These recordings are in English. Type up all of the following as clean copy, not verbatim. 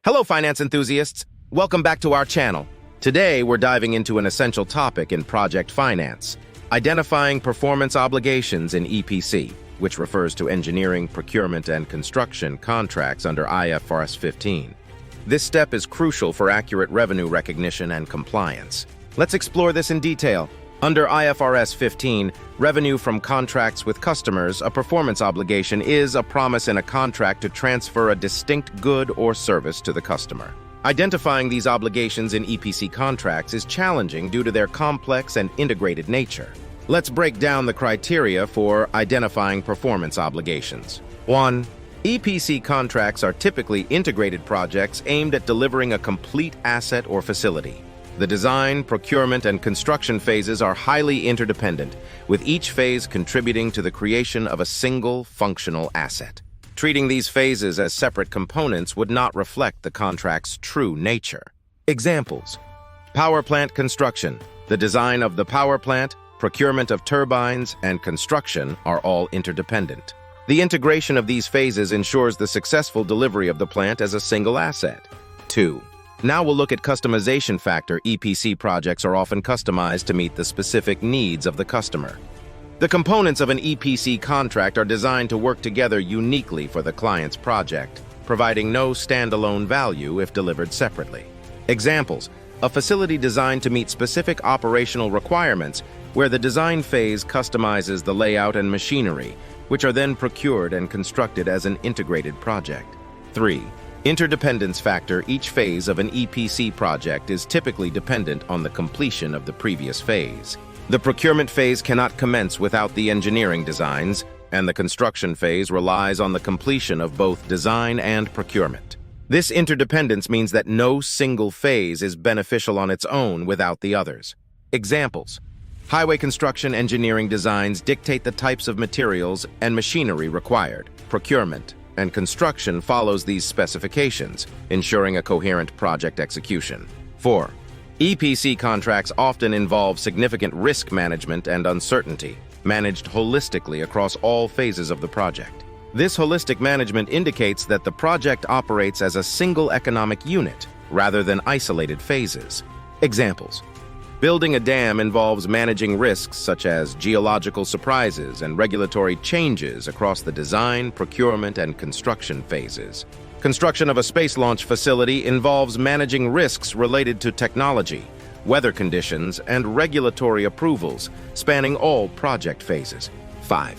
Hello, finance enthusiasts. Welcome back to our channel. Today, we're diving into an essential topic in project finance, identifying performance obligations in EPC, which refers to engineering, procurement, and construction contracts under IFRS 15. This step is crucial for accurate revenue recognition and compliance. Let's explore this in detail. Under IFRS 15, revenue from contracts with customers, a performance obligation is a promise in a contract to transfer a distinct good or service to the customer. Identifying these obligations in EPC contracts is challenging due to their complex and integrated nature. Let's break down the criteria for identifying performance obligations. 1. EPC contracts are typically integrated projects aimed at delivering a complete asset or facility. The design, procurement, and construction phases are highly interdependent, with each phase contributing to the creation of a single functional asset. Treating these phases as separate components would not reflect the contract's true nature. Examples: power plant construction. The design of the power plant, procurement of turbines, and construction are all interdependent. The integration of these phases ensures the successful delivery of the plant as a single asset. 2. Now we'll look at customization factor. EPC projects are often customized to meet the specific needs of the customer. The components of an EPC contract are designed to work together uniquely for the client's project, providing no standalone value if delivered separately. Examples: a facility designed to meet specific operational requirements, where the design phase customizes the layout and machinery, which are then procured and constructed as an integrated project. 3. Interdependence factor. Each phase of an EPC project is typically dependent on the completion of the previous phase. The procurement phase cannot commence without the engineering designs, and the construction phase relies on the completion of both design and procurement. This interdependence means that no single phase is beneficial on its own without the others. Examples: highway construction engineering designs dictate the types of materials and machinery required. Procurement and construction follows these specifications, ensuring a coherent project execution. 4. EPC contracts often involve significant risk management and uncertainty, managed holistically across all phases of the project. This holistic management indicates that the project operates as a single economic unit, rather than isolated phases. Examples: building a dam involves managing risks such as geological surprises and regulatory changes across the design, procurement, and construction phases. Construction of a space launch facility involves managing risks related to technology, weather conditions, and regulatory approvals, spanning all project phases. 5.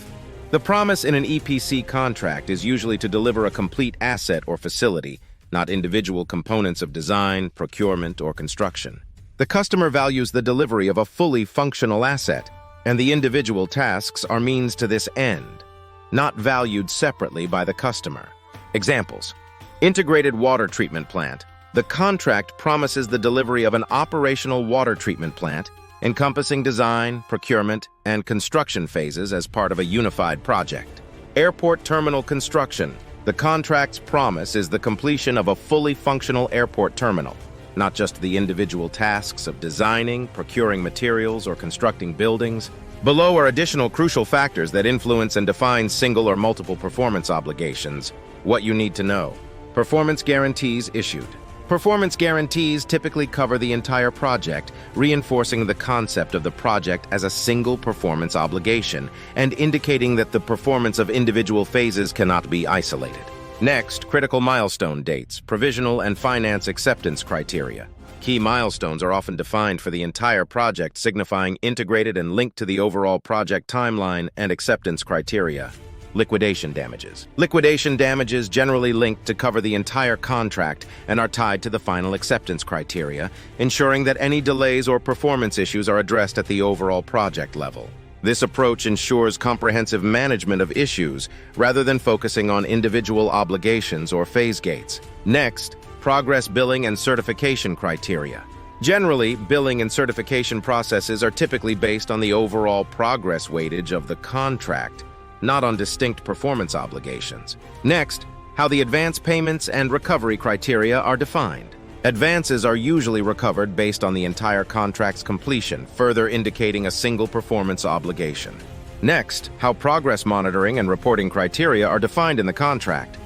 The promise in an EPC contract is usually to deliver a complete asset or facility, not individual components of design, procurement, or construction. The customer values the delivery of a fully functional asset, and the individual tasks are means to this end, not valued separately by the customer. Examples: integrated water treatment plant. The contract promises the delivery of an operational water treatment plant, encompassing design, procurement, and construction phases as part of a unified project. Airport terminal construction. The contract's promise is the completion of a fully functional airport terminal, not just the individual tasks of designing, procuring materials, or constructing buildings. Below are additional crucial factors that influence and define single or multiple performance obligations. What you need to know. Performance guarantees issued. Performance guarantees typically cover the entire project, reinforcing the concept of the project as a single performance obligation and indicating that the performance of individual phases cannot be isolated. Next, critical milestone dates, provisional and finance acceptance criteria. Key milestones are often defined for the entire project, signifying integrated and linked to the overall project timeline and acceptance criteria. Liquidation damages. Liquidation damages generally linked to cover the entire contract and are tied to the final acceptance criteria, ensuring that any delays or performance issues are addressed at the overall project level. This approach ensures comprehensive management of issues rather than focusing on individual obligations or phase gates. Next, progress billing and certification criteria. Generally, billing and certification processes are typically based on the overall progress weightage of the contract, not on distinct performance obligations. Next, how the advance payments and recovery criteria are defined. Advances are usually recovered based on the entire contract's completion, further indicating a single performance obligation. Next, how progress monitoring and reporting criteria are defined in the contract.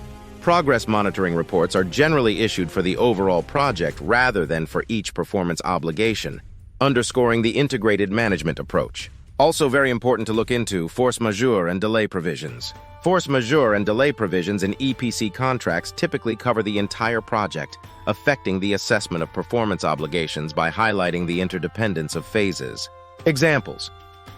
Progress monitoring reports are generally issued for the overall project rather than for each performance obligation, underscoring the integrated management approach. Also very important to look into force majeure and delay provisions. Force majeure and delay provisions in EPC contracts typically cover the entire project, affecting the assessment of performance obligations by highlighting the interdependence of phases. Examples: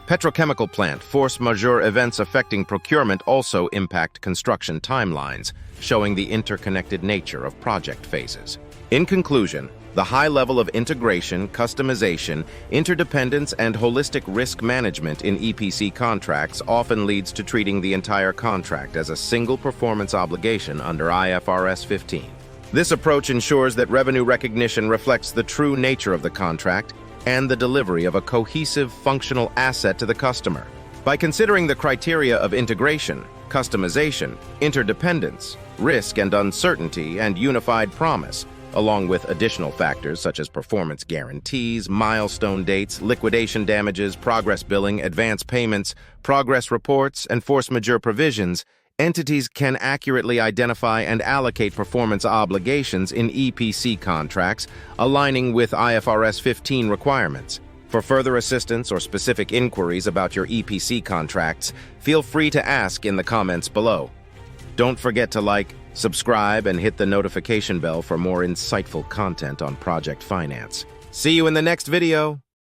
petrochemical plant force majeure events affecting procurement also impact construction timelines, showing the interconnected nature of project phases. In conclusion, the high level of integration, customization, interdependence, and holistic risk management in EPC contracts often leads to treating the entire contract as a single performance obligation under IFRS 15. This approach ensures that revenue recognition reflects the true nature of the contract and the delivery of a cohesive, functional asset to the customer. By considering the criteria of integration, customization, interdependence, risk and uncertainty, and unified promise, along with additional factors such as performance guarantees, milestone dates, liquidation damages, progress billing, advance payments, progress reports, and force majeure provisions, entities can accurately identify and allocate performance obligations in EPC contracts, aligning with IFRS 15 requirements. For further assistance or specific inquiries about your EPC contracts, feel free to ask in the comments below. Don't forget to like, subscribe, and hit the notification bell for more insightful content on project finance. See you in the next video!